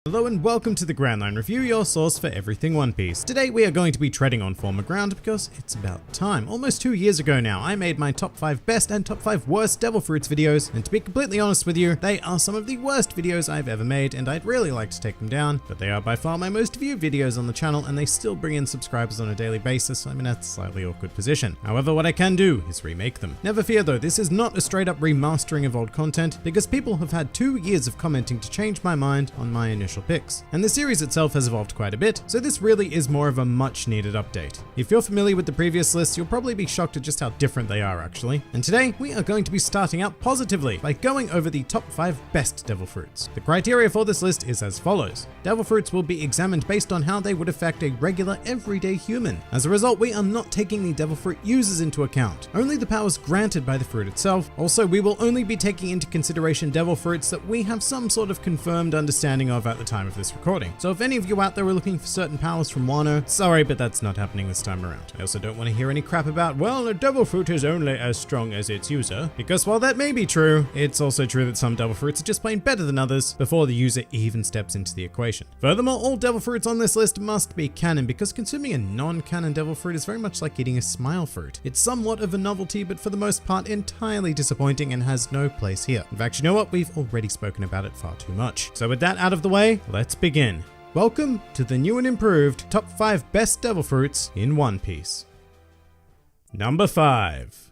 Hello and welcome to the Grand Line Review, your source for everything One Piece. Today we are going to be treading on firmer ground because it's about time. Almost 2 years ago now, I made my top 5 best and top 5 worst Devil Fruits videos, and to be completely honest with you, they are some of the worst videos I've ever made, and I'd really like to take them down, but they are by far my most viewed videos on the channel, and they still bring in subscribers on a daily basis, so I'm in a slightly awkward position. However, what I can do is remake them. Never fear though, this is not a straight up remastering of old content, because people have had 2 years of commenting to change my mind on my initial picks. And the series itself has evolved quite a bit, so this really is more of a much needed update. If you're familiar with the previous lists, you'll probably be shocked at just how different they are actually. And today, we are going to be starting out positively by going over the top 5 best Devil Fruits. The criteria for this list is as follows. Devil Fruits will be examined based on how they would affect a regular, everyday human. As a result, we are not taking the Devil Fruit users into account, only the powers granted by the fruit itself. Also, we will only be taking into consideration Devil Fruits that we have some sort of confirmed understanding of at the time of this recording. So if any of you out there are looking for certain powers from Wano, sorry, but that's not happening this time around. I also don't want to hear any crap about, well, a Devil Fruit is only as strong as its user, because while that may be true, it's also true that some Devil Fruits are just plain better than others before the user even steps into the equation. Furthermore, all Devil Fruits on this list must be canon, because consuming a non-canon Devil Fruit is very much like eating a smile fruit. It's somewhat of a novelty, but for the most part entirely disappointing and has no place here. In fact, you know what? We've already spoken about it far too much. So with that out of the way, let's begin. Welcome to the new and improved top 5 best Devil Fruits in One Piece. Number 5.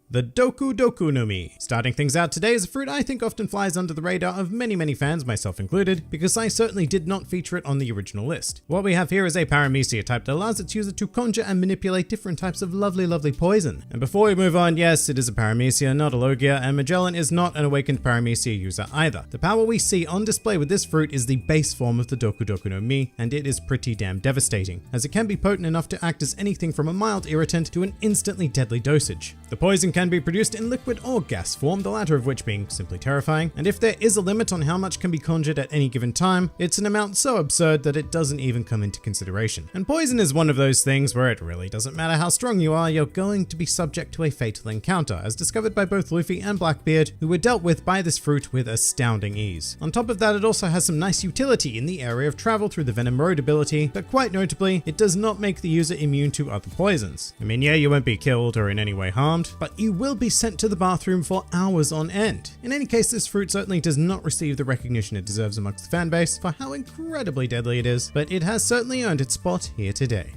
The Doku Doku no Mi. Starting things out today is a fruit I think often flies under the radar of many fans, myself included, because I certainly did not feature it on the original list. What we have here is a paramecia type that allows its user to conjure and manipulate different types of lovely poison. And before we move on, yes, it is a paramecia, not a Logia, and Magellan is not an awakened paramecia user either. The power we see on display with this fruit is the base form of the Doku Doku no Mi, and it is pretty damn devastating, as it can be potent enough to act as anything from a mild irritant to an instantly deadly dosage. The poison can be produced in liquid or gas form, the latter of which being simply terrifying, and if there is a limit on how much can be conjured at any given time, it's an amount so absurd that it doesn't even come into consideration. And poison is one of those things where it really doesn't matter how strong you are, you're going to be subject to a fatal encounter, as discovered by both Luffy and Blackbeard, who were dealt with by this fruit with astounding ease. On top of that, it also has some nice utility in the area of travel through the Venom Road ability, but quite notably, it does not make the user immune to other poisons. I mean, yeah, you won't be killed or in any way harmed, but you will be sent to the bathroom for hours on end. In any case, this fruit certainly does not receive the recognition it deserves amongst the fanbase for how incredibly deadly it is, but it has certainly earned its spot here today.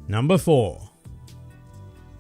Number 4.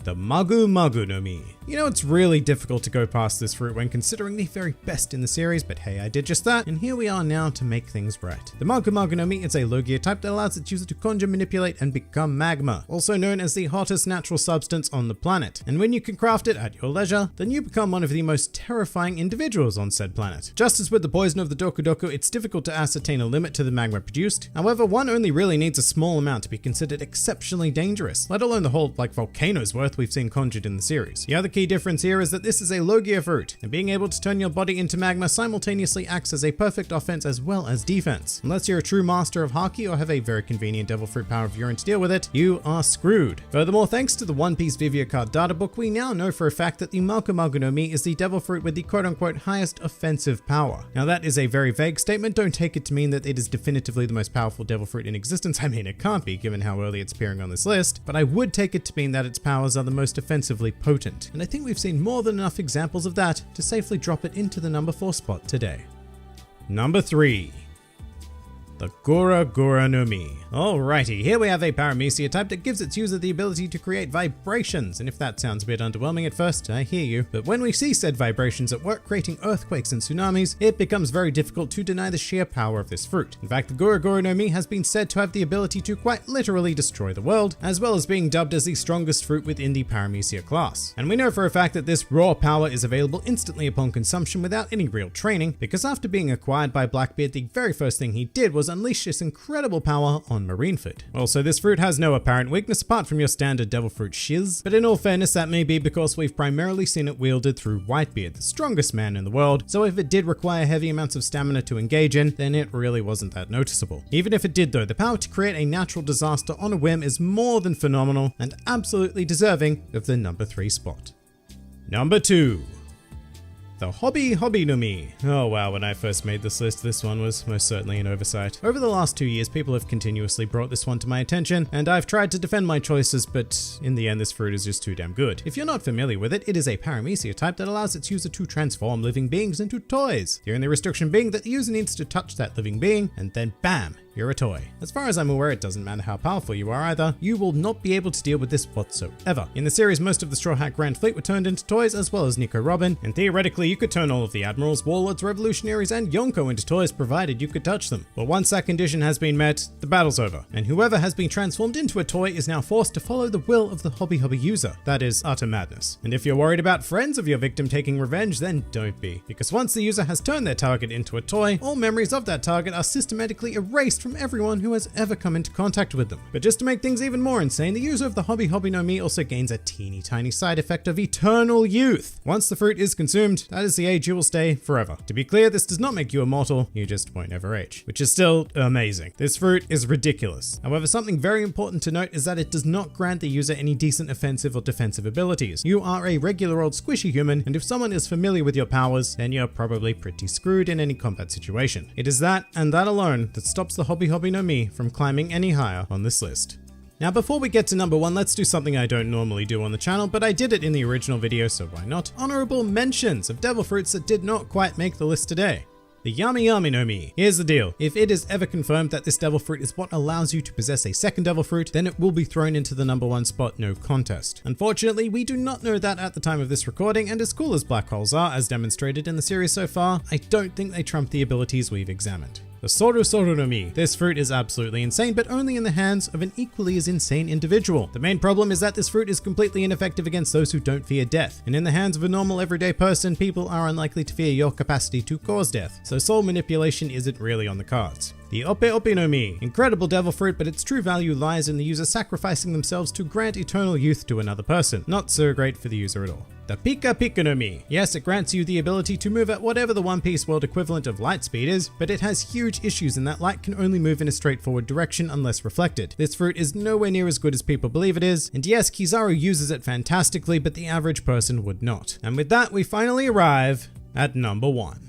The Magu Magu no Mi. You know, it's really difficult to go past this fruit when considering the very best in the series, but hey, I did just that, and here we are now to make things right. The Magu Magu no Mi is a Logia type that allows its user to conjure, manipulate, and become magma, also known as the hottest natural substance on the planet. And when you can craft it at your leisure, then you become one of the most terrifying individuals on said planet. Just as with the poison of the Doku Doku, it's difficult to ascertain a limit to the magma produced. However, one only really needs a small amount to be considered exceptionally dangerous, let alone the whole, volcano's worth we've seen conjured in the series. The other key difference here is that this is a Logia fruit, and being able to turn your body into magma simultaneously acts as a perfect offense as well as defense. Unless you're a true master of Haki or have a very convenient Devil Fruit power of urine to deal with it, you are screwed. Furthermore, thanks to the One Piece Vivia Card data book, we now know for a fact that the Magu Magu no Mi is the Devil Fruit with the quote-unquote highest offensive power. Now that is a very vague statement, don't take it to mean that it is definitively the most powerful Devil Fruit in existence. I mean, it can't be given how early it's appearing on this list, but I would take it to mean that its powers are the most offensively potent, and I think we've seen more than enough examples of that to safely drop it into the number 4 spot today. Number 3. The Gura Gura no Mi. Alrighty, here we have a paramecia type that gives its user the ability to create vibrations, and if that sounds a bit underwhelming at first, I hear you, but when we see said vibrations at work creating earthquakes and tsunamis, it becomes very difficult to deny the sheer power of this fruit. In fact, the Gura Gura no Mi has been said to have the ability to quite literally destroy the world, as well as being dubbed as the strongest fruit within the paramecia class. And we know for a fact that this raw power is available instantly upon consumption without any real training, because after being acquired by Blackbeard, the very first thing he did was unleash this incredible power on Marineford. Also, this fruit has no apparent weakness apart from your standard Devil Fruit shiz, but in all fairness, that may be because we've primarily seen it wielded through Whitebeard, the strongest man in the world, so if it did require heavy amounts of stamina to engage in, then it really wasn't that noticeable. Even if it did though, the power to create a natural disaster on a whim is more than phenomenal and absolutely deserving of the number 3 spot. Number 2. the Hobby no Mi. Oh wow, when I first made this list, this one was most certainly an oversight. Over the last 2 years, people have continuously brought this one to my attention, and I've tried to defend my choices, but in the end, this fruit is just too damn good. If you're not familiar with it, it is a paramecia type that allows its user to transform living beings into toys. The only restriction being that the user needs to touch that living being, and then bam, you're a toy. As far as I'm aware, it doesn't matter how powerful you are either, you will not be able to deal with this whatsoever. In the series, most of the Straw Hat Grand Fleet were turned into toys, as well as Nico Robin, and theoretically you could turn all of the Admirals, Warlords, Revolutionaries, and Yonko into toys provided you could touch them. But once that condition has been met, the battle's over, and whoever has been transformed into a toy is now forced to follow the will of the Hobby user. That is utter madness. And if you're worried about friends of your victim taking revenge, then don't be, because once the user has turned their target into a toy, all memories of that target are systematically erased from everyone who has ever come into contact with them. But just to make things even more insane, the user of the Hobby no Mi also gains a teeny tiny side effect of eternal youth. Once the fruit is consumed, that is the age you will stay forever. To be clear, this does not make you immortal, you just won't ever age, which is still amazing. This fruit is ridiculous. However, something very important to note is that it does not grant the user any decent offensive or defensive abilities. You are a regular old squishy human, and if someone is familiar with your powers, then you're probably pretty screwed in any combat situation. It is that, and that alone, that stops the Hobby no Mi from climbing any higher on this list. Now before we get to number 1, let's do something I don't normally do on the channel, but I did it in the original video, so why not? Honorable mentions of devil fruits that did not quite make the list today. The Yami no Mi. Here's the deal. If it is ever confirmed that this devil fruit is what allows you to possess a second devil fruit, then it will be thrown into the number 1 spot, no contest. Unfortunately, we do not know that at the time of this recording, and as cool as black holes are, as demonstrated in the series so far, I don't think they trump the abilities we've examined. The Soru no Mi. This fruit is absolutely insane, but only in the hands of an equally as insane individual. The main problem is that this fruit is completely ineffective against those who don't fear death. And in the hands of a normal everyday person, people are unlikely to fear your capacity to cause death. So soul manipulation isn't really on the cards. The Ope no Mi. Incredible devil fruit, but its true value lies in the user sacrificing themselves to grant eternal youth to another person. Not so great for the user at all. The Pika no Mi. Yes, it grants you the ability to move at whatever the One Piece world equivalent of light speed is, but it has huge issues in that light can only move in a straightforward direction unless reflected. This fruit is nowhere near as good as people believe it is, and yes, Kizaru uses it fantastically, but the average person would not. And with that, we finally arrive at number 1.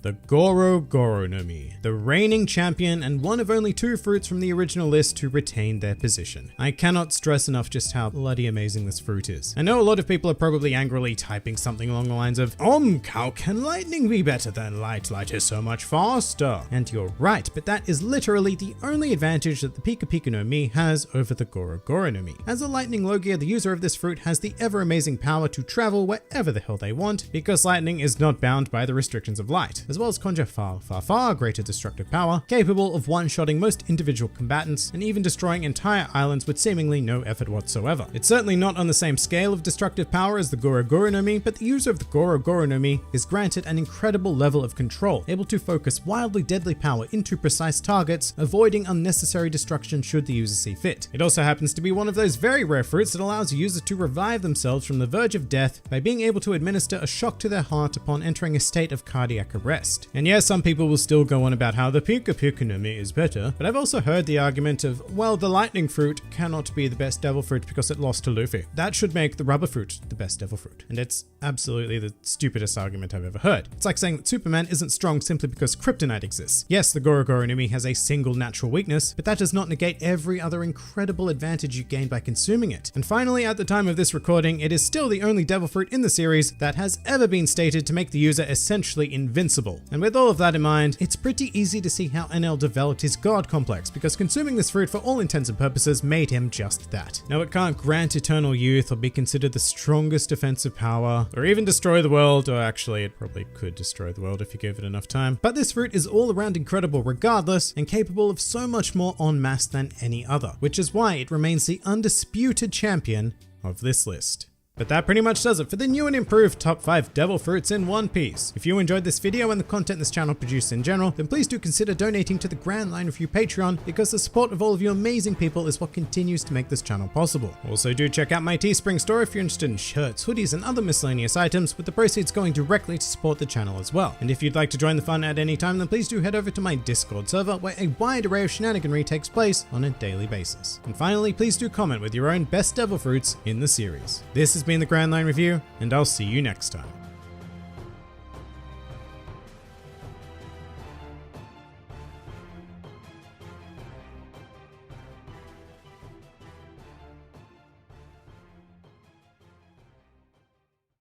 The Goro no Mi, the reigning champion and one of only 2 fruits from the original list to retain their position. I cannot stress enough just how bloody amazing this fruit is. I know a lot of people are probably angrily typing something along the lines of, how can lightning be better than light? Light is so much faster. And you're right, but that is literally the only advantage that the Pika no Mi has over the Goro no Mi. As a lightning Logia, the user of this fruit has the ever amazing power to travel wherever the hell they want, because lightning is not bound by the restrictions of light, as well as conjure far greater destructive power, capable of one-shotting most individual combatants, and even destroying entire islands with seemingly no effort whatsoever. It's certainly not on the same scale of destructive power as the Goro no Mi, but the user of the Goro no Mi is granted an incredible level of control, able to focus wildly deadly power into precise targets, avoiding unnecessary destruction should the user see fit. It also happens to be one of those very rare fruits that allows a user to revive themselves from the verge of death by being able to administer a shock to their heart upon entering a state of cardiac arrest. And yes, some people will still go on about how the Pika no Mi is better, but I've also heard the argument of, well, the lightning fruit cannot be the best devil fruit because it lost to Luffy. That should make the rubber fruit the best devil fruit. And it's absolutely the stupidest argument I've ever heard. It's like saying that Superman isn't strong simply because kryptonite exists. Yes, the Goro no Mi has a single natural weakness, but that does not negate every other incredible advantage you gain by consuming it. And finally, at the time of this recording, it is still the only devil fruit in the series that has ever been stated to make the user essentially invincible. And with all of that in mind, it's pretty easy to see how NL developed his god complex, because consuming this fruit for all intents and purposes made him just that. Now, it can't grant eternal youth or be considered the strongest defensive power, or even destroy the world, or actually it probably could destroy the world if you gave it enough time. But this fruit is all around incredible regardless, and capable of so much more en masse than any other, which is why it remains the undisputed champion of this list. But that pretty much does it for the new and improved top 5 devil fruits in One Piece. If you enjoyed this video and the content this channel produces in general, then please do consider donating to the Grand Line Review Patreon, because the support of all of you amazing people is what continues to make this channel possible. Also do check out my Teespring store if you're interested in shirts, hoodies, and other miscellaneous items, with the proceeds going directly to support the channel as well. And if you'd like to join the fun at any time, then please do head over to my Discord server, where a wide array of shenaniganry takes place on a daily basis. And finally, please do comment with your own best devil fruits in the series. This has been the Grand Line Review, and I'll see you next time.